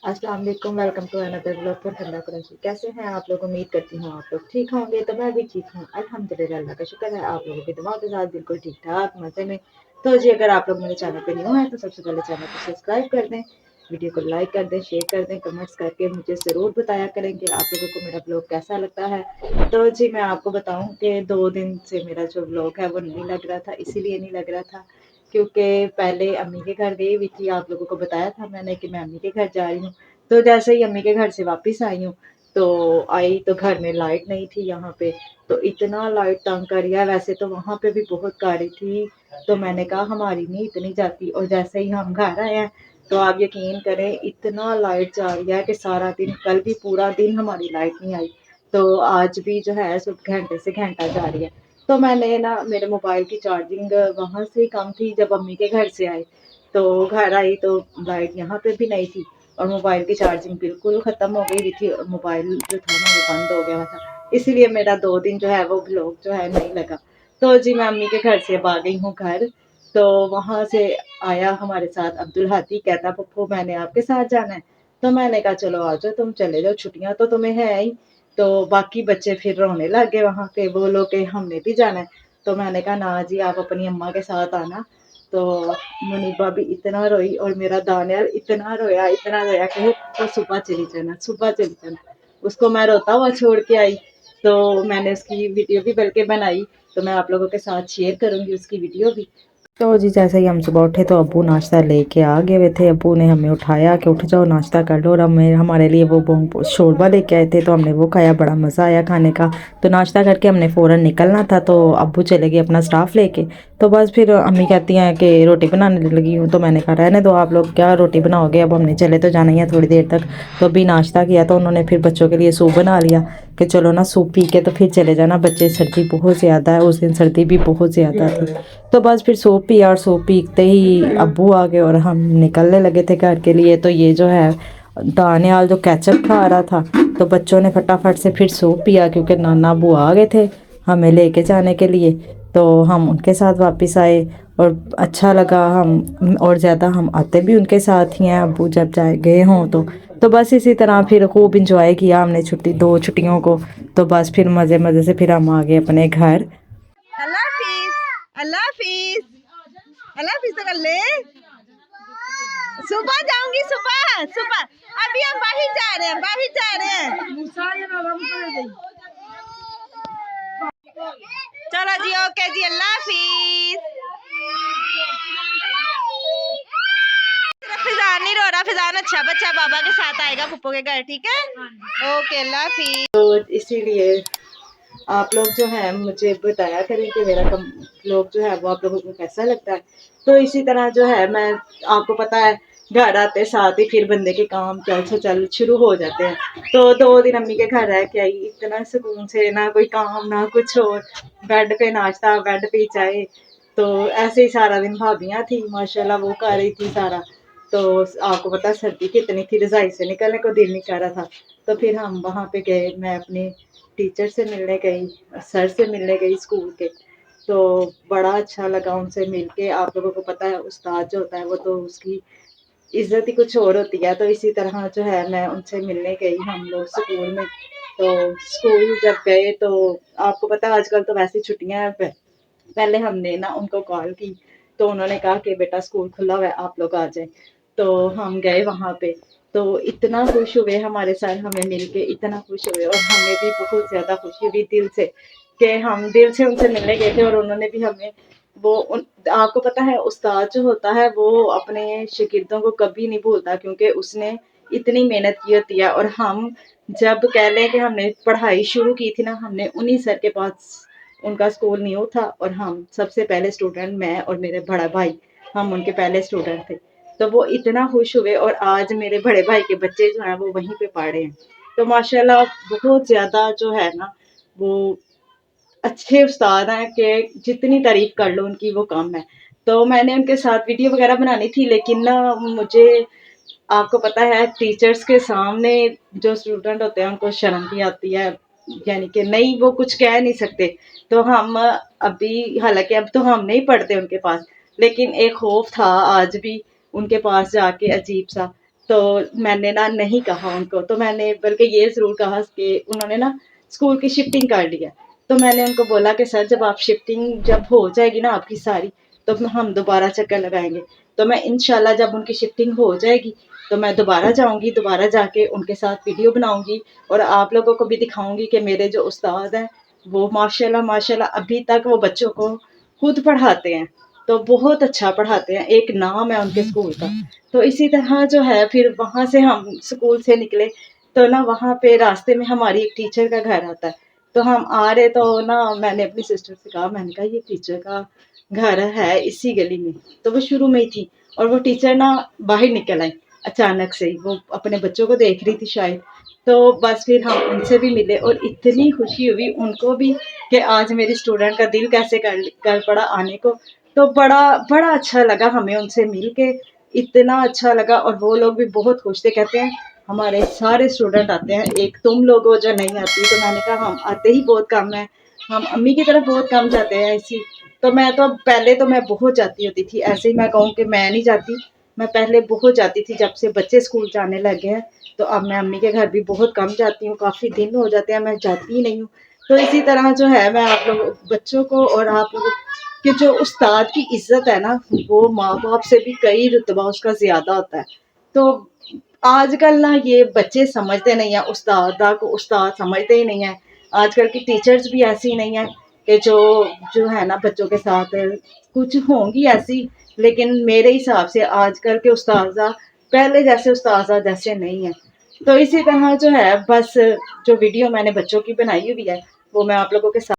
अस्सलाम वालेकुम, welcome to another vlog for ठंडा कराची। कैसे हैं आप लोग? उम्मीद करती हूँ आप लोग ठीक होंगे। तो मैं भी ठीक हूँ, अल्हम्दुलिल्लाह, अल्लाह का शुक्र है। आप लोगों की दुआ के साथ बिल्कुल ठीक ठाक मज़े में। तो जी, अगर आप लोग मेरे चैनल पे न्यू हैं तो सबसे पहले चैनल को सब्सक्राइब कर दें, वीडियो को लाइक कर दें, शेयर कर दें, कमेंट्स करके मुझे ज़रूर बताया करें कि आप लोगों को मेरा ब्लॉग कैसा लगता है। तो जी, मैं आपको बताऊँ कि 2 दिन से मेरा जो ब्लॉग है वो नहीं लग रहा था। इसीलिए नहीं लग रहा था क्योंकि पहले अम्मी के घर गई हुई थी, आप लोगों को बताया था मैंने कि मैं अम्मी के घर जा रही हूँ। तो जैसे ही अम्मी के घर से वापस आई हूँ, तो आई तो घर में लाइट नहीं थी यहाँ पे। तो इतना लाइट तंग कर रहा है, वैसे तो वहाँ पे भी बहुत गाड़ी थी। तो मैंने कहा हमारी नहीं इतनी जाती, और जैसे ही हम घर आए हैं तो आप यकीन करें इतना लाइट जा रही है कि सारा दिन, कल भी पूरा दिन हमारी लाइट नहीं आई। तो आज भी जो है सिर्फ घंटे से घंटा जा रही है। तो मैंने ना, मेरे मोबाइल की चार्जिंग वहाँ से ही कम थी जब अम्मी के घर से आई। तो घर आई तो लाइट यहाँ पे भी नहीं थी, और मोबाइल की चार्जिंग बिल्कुल ख़त्म हो गई थी, और मोबाइल जो था ना वो बंद हो गया था। इसीलिए मेरा 2 दिन जो है वो ब्लॉग जो है नहीं लगा। तो जी, मैं अम्मी के घर से अब आ गई हूँ घर। तो वहाँ से आया हमारे साथ अब्दुल हादी, कहता पप्पू मैंने आपके साथ जाना है। तो मैंने कहा चलो आ जाओ, तुम चले जाओ, छुट्टियाँ तो तुम्हें है ही। तो बाकी बच्चे फिर रोने लग गए वहाँ पे, वो लोग के हमने भी जाना है। तो मैंने कहा ना जी, आप अपनी अम्मा के साथ आना। तो मुनीबा भी इतना रोई और मेरा दानियाल इतना रोया कि वो सुबह चली जाना, सुबह चली जाना। उसको मैं रोता हुआ छोड़ के आई। तो मैंने उसकी वीडियो भी बल्कि बनाई, तो मैं आप लोगों के साथ शेयर करूंगी उसकी वीडियो भी। तो जी, जैसे ही हम सुबह उठे तो अब्बू नाश्ता लेके आ गए हुए थे। अब्बू ने हमें उठाया कि उठ जाओ नाश्ता कर लो, और हमारे लिए वो शोरबा लेके आए थे। तो हमने वो खाया, बड़ा मज़ा आया खाने का। तो नाश्ता करके हमने फ़ौरन निकलना था, तो अब्बू चले गए अपना स्टाफ लेके। तो बस फिर अम्मी कहती हैं कि रोटी बनाने लगी हूँ। तो मैंने कहा रहने दो, आप लोग क्या रोटी बनाओगे, अब हमने चले तो जाना ही है थोड़ी देर तक। तो अभी नाश्ता किया तो उन्होंने फिर बच्चों के लिए सूप बना लिया कि चलो ना सूप पी के तो फिर चले जाना, बच्चे, सर्दी बहुत ज़्यादा है, उस दिन सर्दी भी बहुत ज़्यादा थी। तो बस फिर सूप पिया, और सूप पीते ही अब्बू आ गए और हम निकलने लगे थे घर के लिए। तो ये जो है दानियाल जो केचप खा रहा था, तो बच्चों ने फटाफट से फिर सूप पिया क्योंकि नाना अब्बू आ गए थे हमें लेके जाने के लिए। तो हम उनके साथ वापस आए और अच्छा लगा। हम और ज़्यादा हम आते भी उनके साथ ही हैं, अब्बू जब जाए गए हों तो बस इसी तरह फिर खूब इंजॉय किया हमने 2 छुट्टियों को। तो बस फिर मज़े मज़े से फिर हम आ गए अपने घर। अल्लाह हाफिज, अल्लाह हाफिज, अल्लाह हाफिज तो कर ले। सुबह जाऊंगी, सुबह सुबह। अभी हम बाहर जा रहे हैं, बाहर जा रहे हैं। चलो जी, ओके जी, अल्लाह हाफिज। फिजान नहीं रो रहा, फिजान अच्छा बच्चा, बाबा के साथ आएगा पप्पू के घर, ठीक है? ओके, अल्लाह हाफिज। तो इसीलिए आप लोग जो है मुझे बताया करें कि मेरा ब्लॉग जो है वो आप लोगों को कैसा लगता है। तो इसी तरह जो है, मैं, आपको पता है, घर आते साथ ही फिर बंदे के काम चल शुरू हो जाते हैं। तो 2 दिन अम्मी के घर रह के आई, इतना सुकून से, ना कोई काम ना कुछ और, बेड पे नाश्ता, बेड पे चाय। तो ऐसे ही सारा दिन भाभियाँ थी माशाल्लाह, वो कर रही थी सारा। तो आपको पता सर्दी कितनी थी, रजाई से निकलने को दिल नहीं कर रहा था। तो फिर हम वहाँ पे गए, मैं अपने टीचर से मिलने गई, सर से मिलने गई स्कूल के। तो बड़ा अच्छा लगा उनसे मिल के। आप लोगों को पता है उस्ताद जो होता है वो तो उसकी इज्जत ही कुछ और होती है। तो इसी तरह जो है मैं उनसे मिलने गई, हम लोग स्कूल में। तो स्कूल जब गए तो आपको पता है आजकल तो वैसे छुट्टियां हैं। पहले हमने ना उनको कॉल की, तो उन्होंने कहा कि बेटा स्कूल खुला हुआ है, आप लोग आ जाएं। तो हम गए वहाँ पे। तो इतना खुश हुए हमारे सर हमें मिलके, इतना खुश हुए, और हमें भी बहुत ज़्यादा खुशी हुई दिल से कि हम दिल से उनसे मिलने गए थे, और उन्होंने भी हमें आपको पता है उस्ताद जो होता है वो अपने शागिर्दों को कभी नहीं भूलता, क्योंकि उसने इतनी मेहनत की होती है। और हम जब कह लें कि हमने पढ़ाई शुरू की थी ना, हमने उन्हीं सर के पास, उनका स्कूल न्यू था और हम सबसे पहले स्टूडेंट, मैं और मेरे बड़ा भाई, हम उनके पहले स्टूडेंट थे। तो वो इतना खुश हुए, और आज मेरे बड़े भाई के बच्चे जो हैं वो वहीं पे पढ़े हैं। तो माशाल्लाह बहुत ज़्यादा जो है ना वो अच्छे उस्ताद हैं कि जितनी तारीफ कर लो उनकी वो कम है। तो मैंने उनके साथ वीडियो वगैरह बनानी थी, लेकिन ना मुझे, आपको पता है टीचर्स के सामने जो स्टूडेंट होते हैं उनको शर्म भी आती है, यानी कि नहीं, वो कुछ कह नहीं सकते। तो हम अभी, हालांकि अब तो हम नहीं पढ़ते उनके पास, लेकिन एक खौफ था आज भी उनके पास जाके अजीब सा। تو میں نے نا نہیں کہا ان کو، تو میں نے بلکہ یہ ضرور کہا کہ انہوں نے نا اسکول کی شفٹنگ کر لی ہے، تو میں نے ان کو بولا کہ سر جب آپ شفٹنگ جب ہو جائے گی نا آپ کی ساری، تو ہم دوبارہ چکر لگائیں گے، تو میں انشاءاللہ جب ان کی شفٹنگ ہو جائے گی تو میں دوبارہ جاؤں گی، دوبارہ جا کے ان کے ساتھ ویڈیو بناؤں گی اور آپ لوگوں کو بھی دکھاؤں گی کہ میرے جو استاد ہیں وہ ماشاءاللہ ابھی تک وہ بچوں کو خود پڑھاتے ہیں، تو بہت اچھا پڑھاتے ہیں، ایک نام ہے ان کے اسکول کا۔ تو اسی طرح جو ہے پھر وہاں سے ہم اسکول سے نکلے تو نا وہاں پہ راستے میں ہماری ایک ٹیچر کا گھر آتا ہے، تو ہم آ رہے تو نا میں نے اپنی سسٹر سے کہا، میں نے کہا یہ ٹیچر کا گھر ہے اسی گلی میں، تو وہ شروع میں ہی تھی اور وہ ٹیچر نا باہر نکل آئی اچانک سے ہی، وہ اپنے بچوں کو دیکھ رہی تھی شاید، تو بس پھر ہم ان سے بھی ملے اور اتنی خوشی ہوئی ان کو بھی کہ آج میری اسٹوڈنٹ کا دل کیسے کر پڑا آنے کو، تو بڑا اچھا لگا ہمیں ان سے مل کے، اتنا اچھا لگا، اور وہ لوگ بھی بہت خوش تھے، کہتے ہیں ہمارے سارے اسٹوڈنٹ آتے ہیں، ایک تم لوگ ہو جو نہیں آتی، تو میں نے کہا ہم آتے ہی بہت کم ہیں، ہم امی کی طرف بہت کم جاتے ہیں ایسی، تو میں تو پہلے تو میں بہت جاتی ہوتی تھی، ایسے ہی میں کہوں کہ میں نہیں جاتی، میں پہلے بہت جاتی تھی، جب سے بچے اسکول جانے لگے ہیں تو اب میں امی کے گھر بھی بہت کم جاتی ہوں، کافی دن ہو جاتے ہیں میں جاتی ہی نہیں ہوں۔ تو اسی طرح جو ہے میں آپ لوگ بچوں کو اور آپ لوگوں کہ جو استاد کی عزت ہے نا وہ ماں باپ سے بھی کئی رتبہ اس کا زیادہ ہوتا ہے، تو آج کل نا یہ بچے سمجھتے نہیں ہیں، استاد کو استاد سمجھتے ہی نہیں ہیں، آج کل کی ٹیچرز بھی ایسی نہیں ہیں کہ جو ہے نا بچوں کے ساتھ کچھ ہوں گی ایسی، لیکن میرے حساب سے آج کل کے استاذہ پہلے جیسے استاذہ جیسے نہیں ہیں۔ تو اسی طرح جو ہے بس جو ویڈیو میں نے بچوں کی بنائی ہوئی ہے وہ میں آپ لوگوں کے ساتھ